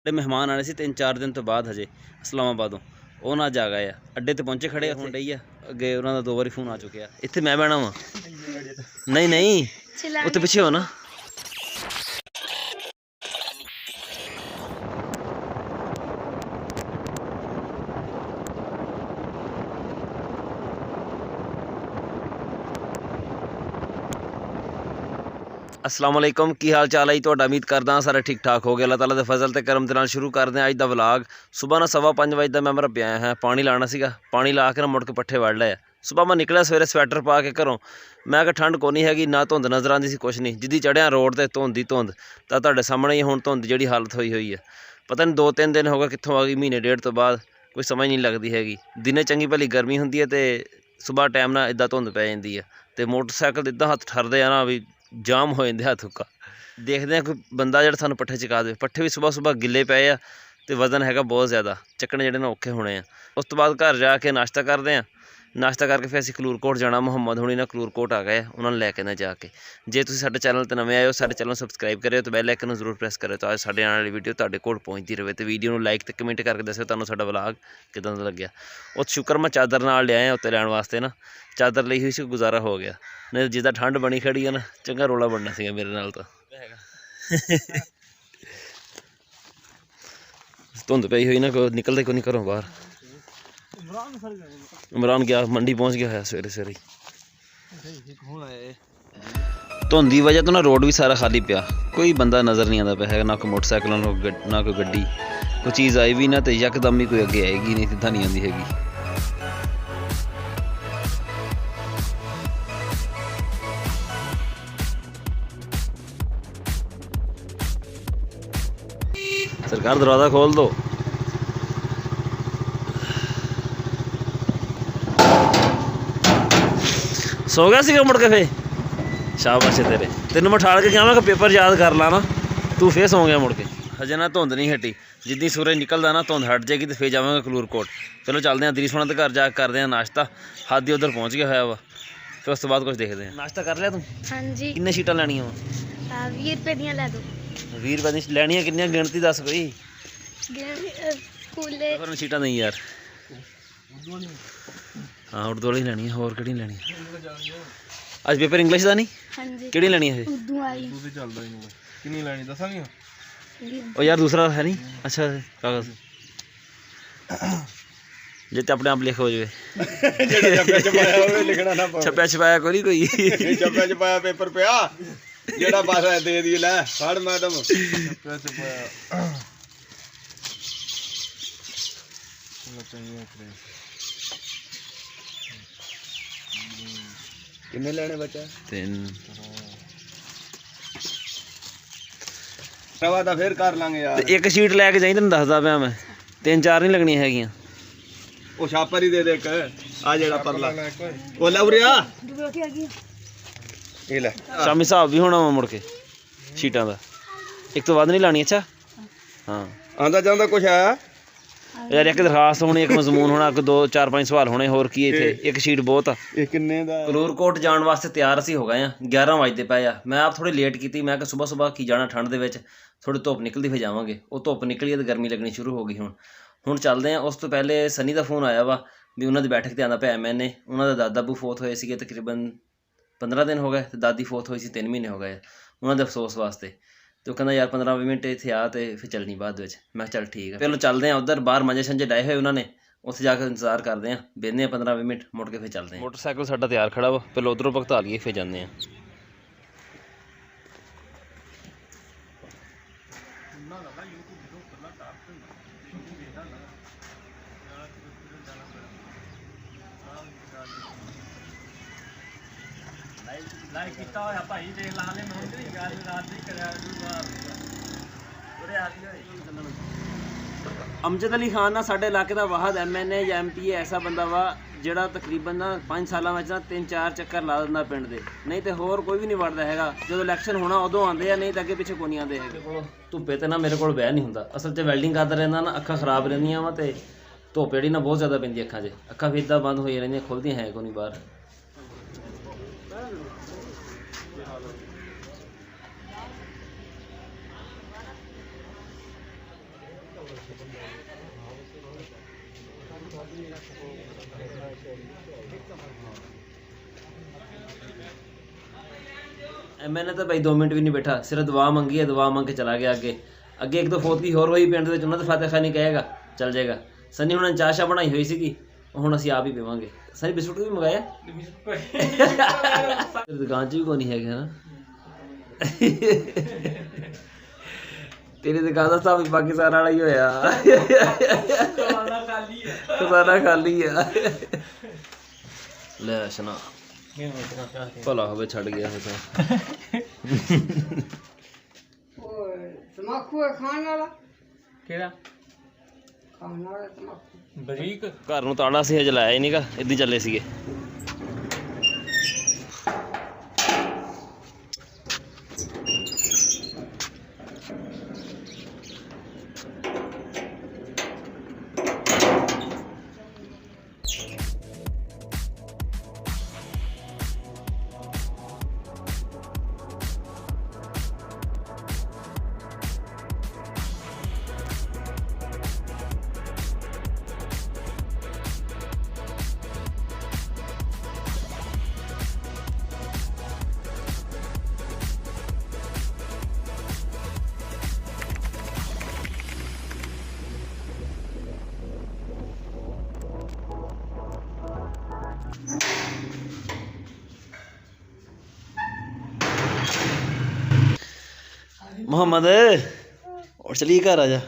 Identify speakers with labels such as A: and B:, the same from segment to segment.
A: ਜਿਹੜੇ ਮਹਿਮਾਨ ਆਣੇ ਸੀ 3-4 ਦਿਨ ਤੋਂ ਬਾਅਦ ਹਜੇ ਇਸਲਾਮਾਬਾਦੋਂ ਉਹ ਨਾ ਜਾ ਗਏ ਆ ਅੱਡੇ ਤੇ ਪਹੁੰਚੇ ਖੜੇ ਹੁਣ ਡਈ ਆ ਅੱਗੇ ਉਹਨਾਂ ਦਾ 2 ਵਾਰੀ ਫੋਨ ਆ ਚੁੱਕਿਆ ਇੱਥੇ ਮੈਂ ਬਹਿਣਾ ਵਾ ਨਹੀਂ ਨਹੀਂ ਉੱਥੇ ਪਿੱਛੇ ਹੋ ਨਾ अस्सलाम वालेकुम की हाल चाल है जी तुहाडा उम्मीद करदा सारे ठीक ठाक हो गए अल्लाह ताला दे फजल ते करम दे नाल शुरू करदे अज दा व्लॉग सुबह ना 5:15 बजे दा मैं मेरा पिया है पानी लाना सीगा पानी ला के ना मुड़ के पट्ठे वड़ लिया सुबह मैं निकलिया सवेरे स्वेटर पा के घरों मैं कि ठंड कोनी हैगी ना धुंध नज़र आती सी कुछ नहीं जिद्दी चढ़िया रोड ते धुंध ही धुंध तां तुहाडे सामने ही हुण धुंध जिहड़ी हालत होई है पता नहीं 2-3 दिन हो गए कित्थों आ गई महीने डेढ़ तो बाद कोई समझ नहीं लगती हैगी दिने चंगी भली गर्मी हुंदी है ते सुबह टाइम ना इदां धुंध पै जांदी है ते मोटरसाइकिल इदां हत्थ ठरदे आ ना भी जाम हो जाते हत्थ हुक्का देखते हैं कोई बंदा जो सानू पट्ठे चका दे पट्ठे भी सुबह सुबह गिले पे आ तो वजन है बहुत ज़्यादा चकने जोड़े औखे होने उस तो बाद घर जाके नाश्ता करते हैं नाश्ता करके फिर असीं खलूरकोट जाना मुहम्मद हुणी ना खलूरकोट आ गए उन्होंने लैके ना जाके जे तुसीं साडे चैनल ते नवें आए हो साडे चैनल सबसक्राइब करियो तो बैल आइकन जरूर प्रेस करियो तो आज साडे आने वाली वीडियो तुहाडे कोल पहुँचती रहे तो वीडियो नूं लाइक ते कमेंट करके दस्सियो तुहानूं साडा व्लॉग किदां दा लग्गिया उस शुक्र मैं चादर नाल ले आया उत्ते लैण वास्ते ना चादर लई हुई सी गुजारा हो गया नहीं जिद्दां ठंड बनी खड़ी है ना चंगा रोला बनना सीगा मेरे नाल तो धुंध पई हुई ना निकलते को नहीं घरों बाहर इमरान गया मंडी पहुंच गया है सवेरे सवेरे धुंध की वजह तो ना रोड भी सारा खाली पिया कोई बंदा नज़र नहीं आता पिया है ना कोई मोटरसाइकिल ना कोई गड्डी कोई चीज़ आई भी ना तो यकदम ही कोई अगे आएगी नहीं सीधा नहीं आती हैगी सरकार दरवाज़ा खोल दो सो गया सीगा मुड़ के फे शाबाश है तेरे तेन मैं उठा के क्या मैं पेपर याद कर ला ना तू फिर सो गया मुड़ के हजे ना धुंध नहीं हटी जिद्दी सूरज निकलदा ना धुंध हट जाएगी तो फिर जावांगे खलूरकोट चलो चलते हैं दरीस होना घर जाके करते हैं नाश्ता हादी उधर पहुँच गया होया वा फिर उस तो बाद कुछ देखते हैं नाश्ता कर लिया तू
B: हाँ जी
A: किन्ने शीटां लैनियां वा
B: 20 रुपए दियां लै दो
A: 20 रुपए दी लैनियां किन्नियां गिनती दस कोई
B: स्कूले
A: पर सीटां नहीं यार हाँ उर्दू वाली लैनी है होर केड़ी लैनी अज पेपर इंग्लिश का नहीं
B: हाँ जी
A: केड़ी लैनी है
B: उर्दू आई
C: कितनी लेनी दसांगे
A: ओ यार दूसरा है नहीं अच्छा कागज जे ते अपने आप लिखो जाए छपया छपाया कोई कोई
C: छपया छपाया पेपर पिया जेड़ा पासा दे दी लै फड़ मैडम छपया छपाया किन्ने लेने बच्चा
A: 3
C: रवा दा फिर कर लांगे यार
A: एक शीट लैके जाई तैनूं दसदा पिया मैं 3-4 नहीं लगनियां हैगियां
C: ओ छापर ही दे दे एक आ जेड़ा परला ओ ले उरे आ ये ले
A: शामी हिसाब भी होना वा मुड़ के शीटां दा एक तो वध नहीं लानी अच्छा हाँ
C: आंदा जांदा कुछ है
A: यार एक दरखास्त होनी एक मजमून होना 2-4-5 सवाल होने होर की इत्थे एक शीट बहुत आ
C: ये किन्ने दा
A: खलूरकोट जाने वास्ते तैयार असीं हो गए हैं 11 बजते पे आ मैं आप थोड़ी लेट की मैं कि सुबह सुबह की जाना ठंड दे विच थोड़ी धुप्प निकलती फिर जावांगे वो धुप्प निकली तो गर्मी लगनी शुरू हो गई हुण चलते हैं उस तो पहले सनी का फोन आया वा भी उन्होंने बैठक ते आंदा पिया मैंने उन्होंने दादा अबू फोत होए सीगे तकरीबन 15 दिन हो गए तो दादी फोत हुई सी 3 महीने हो गए उन्होंने अफसोस वास्ते तो कहना यार 15-20 मिनट इतने आ तो फिर चलनी बाद में मैं चल ठीक है पहले चलते हैं उधर बाहर मंजे शंजे डाए हुए उन्होंने उत्थे जाकर इंतजार करते हैं बेहने 15-20 मिनट मुड़ के फिर चलते हैं मोटरसाइकिल साडा तैयार खड़ा वा पहले उधरों भगता लिए फिर जाते हैं लाइक किया होया भाई देख ला ले मैं गल रात नहीं करया उरे आ गई अमजद अली खान ना साडे इलाके का वाहद MNA या MPA ऐसा बंदा वा ਜਿਹੜਾ तकरीबन ना 5 सालों में ना 3-4 चक्कर ला दिंदा पिंड दे नहीं तो होर कोई भी नहीं वड़दा हैगा जो इलैक्शन होना उदों आंदे आ नहीं तो अगे पिछे कोई नहीं आंदे हैगे धुप्पे ते ना मेरे को बह नहीं हुंदा असल च वैल्डिंग करदा रहिंदा ना अखां खराब रहिंदियां वा ते धुप्प जेहड़ी ना बहुत ज़्यादा पैंदी अखां 'च अखां भी इदां बंद होई रहिंदियां खुलदियां है कोई नहीं बाहर मैंने तो भाई 2 मिनट भी नहीं बैठा, सिर्फ दुआ मंगी है, दुआ मंग के चला गया अगे। अगे एक दो फौत की होर हुई पिंड दे, उन्होंने फातिहा खानी कहेगा चल जाएगा। सनी हुणां चाह शाह बनाई हुई सी, हुण असीं आप ही पीवांगे। सनी बिस्कुट भी मंगाया दुकान च भी कोई नहीं है ना तेरी दुकान का सब पाकिस्तान वाला ही होया खजाना खाली है ले शना भला होवे छड़ गया है तो
D: तमाकू है खाने वाला
E: ਕਿਹੜਾ
D: खाने वाला तमाकू
E: ਬਰੀਕ
A: घर ਨੂੰ ਤਾੜਾ ਸੀ ਹਜੇ ਲਾਇਆ ਹੀ ਨਹੀਂਗਾ, ਇੱਦਾਂ ਚੱਲੇ ਸੀਗੇ। मोहम्मद उठ चलिए घर आ जा,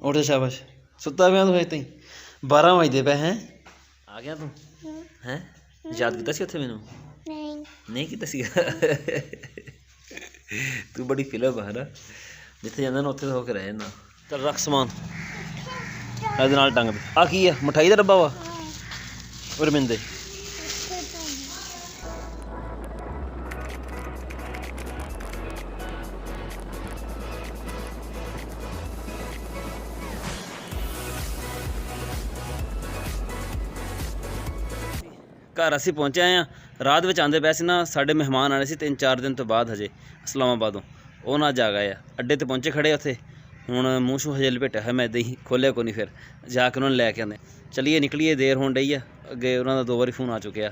A: उठ शाबाश। सुता पिया तू इतना ही 12 बजते पे हैं। आ गया तू हैं? याद किया सी उत्थे मैनू? नहीं किया सी तू बड़ी फिल्म है ना, जिथे जांदा ना उत्थे तो होके रह जांदा। चल रख समान ਇਹਦੇ ਨਾਲ ਟੰਗ ਦੇ। ਆ ਕੀ ਆ? ਮਠਾਈ ਦਾ ਡੱਬਾ ਵਾ ਰਮਿੰਦੇ। घर असी पहुँचे आए हैं, रात में आते पे ना साढ़े मेहमान आने से 3-4 दिन तो बाद हजे इस्लामाबादों, वो ना जा गए अड्डे तो पहुँचे खड़े उत्थे। हुण मूँह शूह हजे लपेटा है, मैं इदां ही खोलिया को नहीं, फिर जाके उन्होंने लैके आने। चलिए निकलिए, देर होण डई है। अगे उन्होंने 2 बारी फोन आ चुके।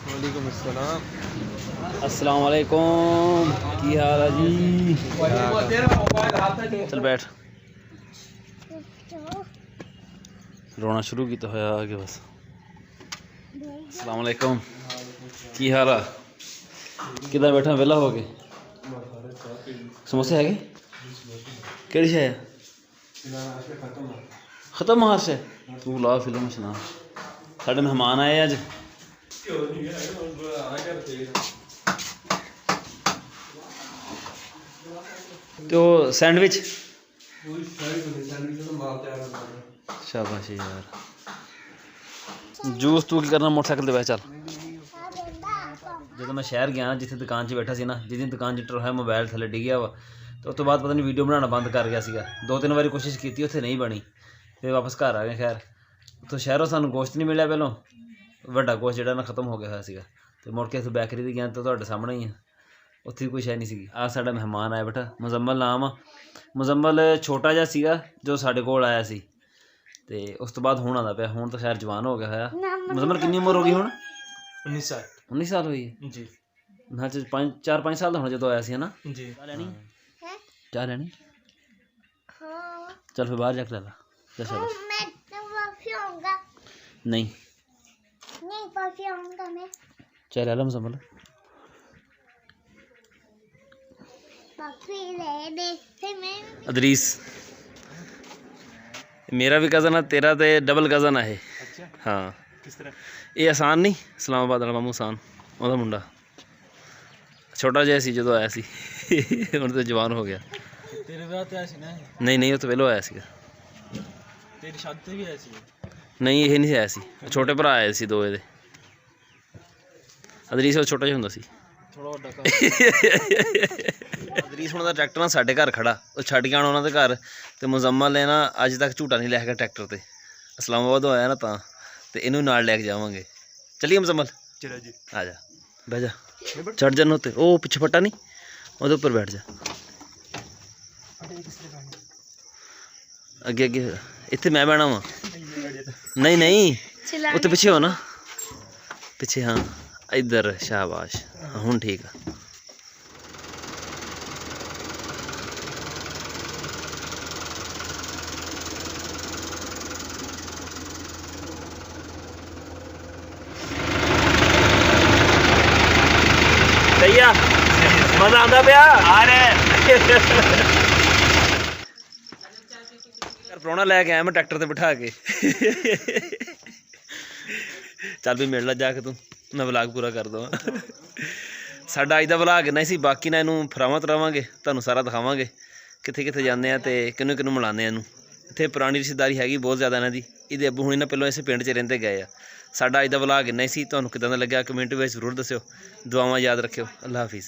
C: वालेकुम अस्सलाम।
A: अस्सलाम वालेकुम, की हाल है जी? चल बैठ। रोना शुरू की तो होया आगे बस। अस्सलाम वालेकुम, की हाल है? किधर बैठा वेला हो गए? समोसे है केड़ी शे? खत्म हार से तू ला फिल्म सुना। साढ़े मेहमान आए अज। तो सैंडविच शाबाश यार। जूस तू की करना मोटरसाइकिल ते बैठ चल। ਜਦੋਂ मैं शहर गया जिथे दुकान 'ਚ बैठा सी ना, जिस दिन दुकान 'ਚ टरोया मोबाइल थले डिग्या वा, तो उस तो बाद पता नहीं वीडियो बनाना बंद कर गया सीगा। 2-3 बारी कोशिश की, उत्थे नहीं बनी, फिर वापस घर आ गए। खैर उत्थों शहरों सानू गोश्त नहीं मिलिया, पहलों ਵੱਡਾ ਗੋਸ਼ਤ ਜਿਹੜਾ ਨਾ ਖਤਮ ਹੋ ਗਿਆ ਹੋਇਆ ਸੀਗਾ। ਤੇ ਮੁੜ ਕੇ ਅਸੀਂ ਬੈਕਰੀ ਤੇ ਗਿਆ ਤਾਂ ਤੁਹਾਡੇ ਸਾਹਮਣੇ ਹੀ ਆ, ਉੱਥੇ ਵੀ ਕੋਈ ਸ਼ੈ ਨਹੀਂ ਸੀਗੀ। ਆ ਸਾਡਾ ਮਹਿਮਾਨ ਆਇਆ ਬੇਟਾ, ਮੁਜ਼ੰਮਲ ਨਾਮ ਆ। ਮੁਜ਼ੰਮਲ ਛੋਟਾ ਜਿਹਾ ਸੀਗਾ ਜੋ ਸਾਡੇ ਕੋਲ ਆਇਆ ਸੀ, ਤੇ ਉਸ ਤੋਂ ਬਾਅਦ ਹੁਣ ਆਉਂਦਾ ਪਿਆ। ਹੁਣ ਤਾਂ ਖੈਰ ਜਵਾਨ ਹੋ ਗਿਆ ਹੋਇਆ। ਮੁਜ਼ੰਮਲ ਕਿੰਨੀ ਉਮਰ ਹੋ ਗਈ ਹੁਣ?
E: 19 ਸਾਲ
A: 19 ਸਾਲ ਹੋਈ ਹੈ
E: ਜੀ।
A: ਹਾਂ 4-5 ਸਾਲ ਦਾ ਹੁਣ ਜਦੋਂ ਆਇਆ ਸੀ ਨਾ।
E: ਜੀ
A: ਚਾਹ ਲੈਣੀ? ਚਾਹ ਲੈਣੀ? ਚੱਲ ਫਿਰ ਬਾਹਰ ਜਾ ਕੇ ਲੈ ਲਾ। नहीं
B: कॉफी आऊंगा मैं।
A: चल आलम संभल
B: कॉफी ले दे फिर मैं।
A: अदरीस मेरा भी कज़न है, तेरा तो डबल कज़न है।
E: अच्छा
A: हाँ
E: किस तरह?
A: ये आसान नहीं, इस्लामाबाद वाला मामू आसान, ਉਹਦਾ ਮੁੰਡਾ ਛੋਟਾ ਜਿਹਾ ਸੀ ਜਦੋਂ ਆਇਆ ਸੀ। ਹੁਣ ਤਾਂ ਜਵਾਨ ਹੋ ਗਿਆ।
E: तेरे विआह ते आया सी ना?
A: नहीं ਉਹ ਤਾਂ ਪਹਿਲਾਂ ਆਇਆ ਸੀਗਾ।
E: तेरी शादी ते भी आया सी?
A: नहीं ये नहीं आया सी, छोटे भरा आए सी 2 ਇਹਦੇ। ਅਦਰੀਸ ਉਹ ਛੋਟਾ ਜਿਹਾ ਹੁੰਦਾ ਸੀ।
E: ਥੋੜਾ ਵੱਡਾ
A: ਅਦਰੀਸ ਹੁਣ ਦਾ ਟਰੈਕਟਰ ਨਾ ਸਾਡੇ ਘਰ ਖੜਾ, ਉਹ ਛੱਡ ਕੇ ਆਉਣਾ ਉਹਨਾਂ ਦੇ ਘਰ। ਤੇ ਮੁਜ਼ੰਮਲ ਨੇ ਨਾ ਅੱਜ ਤੱਕ ਝੂਟਾ ਨਹੀਂ ਲਿਆ ਹੈਗਾ ਟਰੈਕਟਰ ਤੇ, ਇਸਲਾਮਾਬਾਦ ਆਇਆ ਨਾ ਤਾਂ, ਤੇ ਇਹਨੂੰ ਨਾਲ ਲੈ ਕੇ ਜਾਵਾਂਗੇ। ਚੱਲੀਏ ਮੁਜ਼ੰਮਲ?
C: ਚਲੋ ਜੀ।
A: ਆ ਜਾ, ਬਹਿ ਜਾ, ਚੜ ਜਾਣ ਉੱਤੇ, ਉਹ ਪਿੱਛੇ ਫੱਟਾ ਨਹੀਂ, ਉਹਦੇ ਉੱਪਰ ਬੈਠ ਜਾ। ਅੱਗੇ ਅੱਗੇ, ਇੱਥੇ ਮੈਂ ਬਹਿਣਾ ਵਾ। ਨਹੀਂ ਨਹੀਂ, ਉੱਥੇ ਪਿੱਛੇ ਹੋ ਨਾ, ਪਿੱਛੇ। ਹਾਂ ਇੱਧਰ, ਸ਼ਾਬਾਸ਼, ਹੁਣ ਠੀਕ ਆ। ਸਹੀ ਆ, ਮਜ਼ਾ ਆਉਂਦਾ ਪਿਆ ਆ ਰਿਹਾ। ਪ੍ਰਾਹੁਣਾ ਲੈ ਕੇ ਆਇਆ ਮੈਂ ਟਰੈਕਟਰ ਤੇ ਬਿਠਾ ਕੇ। ਚੱਲ ਵੀ ਮਿਲ ਲੈ ਜਾ ਕੇ ਤੂੰ, ਮੈਂ ਵਲਾਗ ਪੂਰਾ ਕਰ ਦਵਾਂ। ਸਾਡਾ ਅੱਜ ਦਾ ਵਲਾਗ ਇੰਨਾ ਹੀ ਸੀ, ਬਾਕੀ ਨਾ ਇਹਨੂੰ ਫਰਾਵਾਂ ਤਰਾਵਾਂਗੇ, ਤੁਹਾਨੂੰ ਸਾਰਾ ਦਿਖਾਵਾਂਗੇ ਕਿੱਥੇ ਕਿੱਥੇ ਜਾਂਦੇ ਆ ਤੇ ਕਿਹਨੂੰ ਕਿਹਨੂੰ ਮਿਲਾਉਂਦੇ ਆ ਇਹਨੂੰ। ਇੱਥੇ ਪੁਰਾਣੀ ਰਿਸ਼ਤੇਦਾਰੀ ਹੈਗੀ ਬਹੁਤ ਜ਼ਿਆਦਾ ਇਹਨਾਂ ਦੀ। ਇਹਦੇ ਅੱਬੂ ਹੁਣੀ ਨਾ ਪਹਿਲਾਂ ਇਸੇ ਪਿੰਡ 'ਚ ਰਹਿੰਦੇ ਗਏ ਆ। ਸਾਡਾ ਅੱਜ ਦਾ ਵਲਾਗ ਇੰਨਾ ਹੀ ਸੀ, ਤੁਹਾਨੂੰ ਕਿੱਦਾਂ ਦਾ ਲੱਗਿਆ ਕਮੈਂਟ ਵਿੱਚ ਜ਼ਰੂਰ ਦੱਸਿਓ। ਦੁਆਵਾਂ ਯਾਦ ਰੱਖਿਓ। ਅੱਲਾ ਹਾਫਿਜ਼।